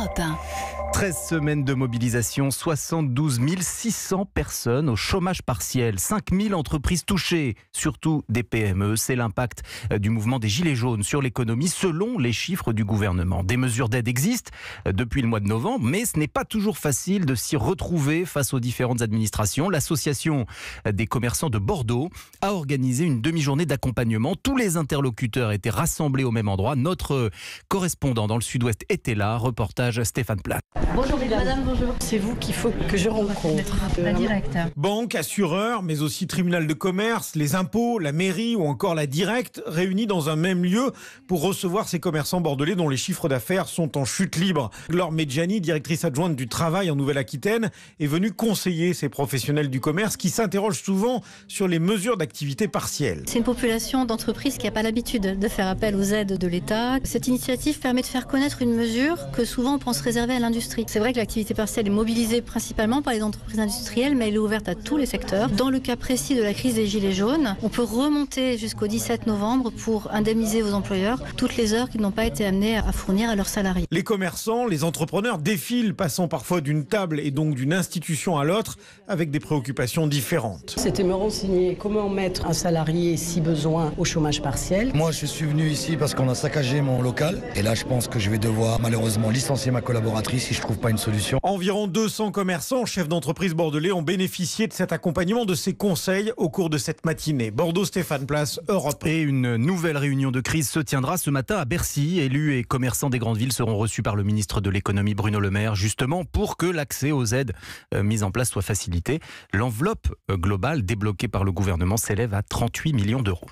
Europe 1. 13 semaines de mobilisation, 72 600 personnes au chômage partiel, 5 000 entreprises touchées, surtout des PME. C'est l'impact du mouvement des Gilets jaunes sur l'économie selon les chiffres du gouvernement. Des mesures d'aide existent depuis le mois de novembre, mais ce n'est pas toujours facile de s'y retrouver face aux différentes administrations. L'association des commerçants de Bordeaux a organisé une demi-journée d'accompagnement. Tous les interlocuteurs étaient rassemblés au même endroit. Notre correspondant dans le sud-ouest était là. Reportage Stéphane Platt. Bonjour madame, bonjour. C'est vous qu'il faut que je rencontre. La directe. Banque, assureur, mais aussi tribunal de commerce, les impôts, la mairie ou encore la directe réunis dans un même lieu pour recevoir ces commerçants bordelais dont les chiffres d'affaires sont en chute libre. Glore Medjani, directrice adjointe du travail en Nouvelle-Aquitaine, est venue conseiller ces professionnels du commerce qui s'interrogent souvent sur les mesures d'activité partielle. C'est une population d'entreprises qui n'a pas l'habitude de faire appel aux aides de l'État. Cette initiative permet de faire connaître une mesure que souvent on pense réservée à l'industrie. C'est vrai que l'activité partielle est mobilisée principalement par les entreprises industrielles, mais elle est ouverte à tous les secteurs. Dans le cas précis de la crise des Gilets jaunes, on peut remonter jusqu'au 17 novembre pour indemniser aux employeurs toutes les heures qu'ils n'ont pas été amenés à fournir à leurs salariés. Les commerçants, les entrepreneurs défilent, passant parfois d'une table et donc d'une institution à l'autre avec des préoccupations différentes. C'était me renseigner comment mettre un salarié, si besoin, au chômage partiel. Moi, je suis venu ici parce qu'on a saccagé mon local. Et là, je pense que je vais devoir malheureusement licencier ma collaboratrice si je trouve pas une solution. Environ 200 commerçants, chefs d'entreprise bordelais, ont bénéficié de cet accompagnement, de ces conseils au cours de cette matinée. Bordeaux, Stéphane Place, Europe 1. Et une nouvelle réunion de crise se tiendra ce matin à Bercy. Élus et commerçants des grandes villes seront reçus par le ministre de l'économie Bruno Le Maire, justement pour que l'accès aux aides mises en place soit facilité. L'enveloppe globale débloquée par le gouvernement s'élève à 38 millions d'euros.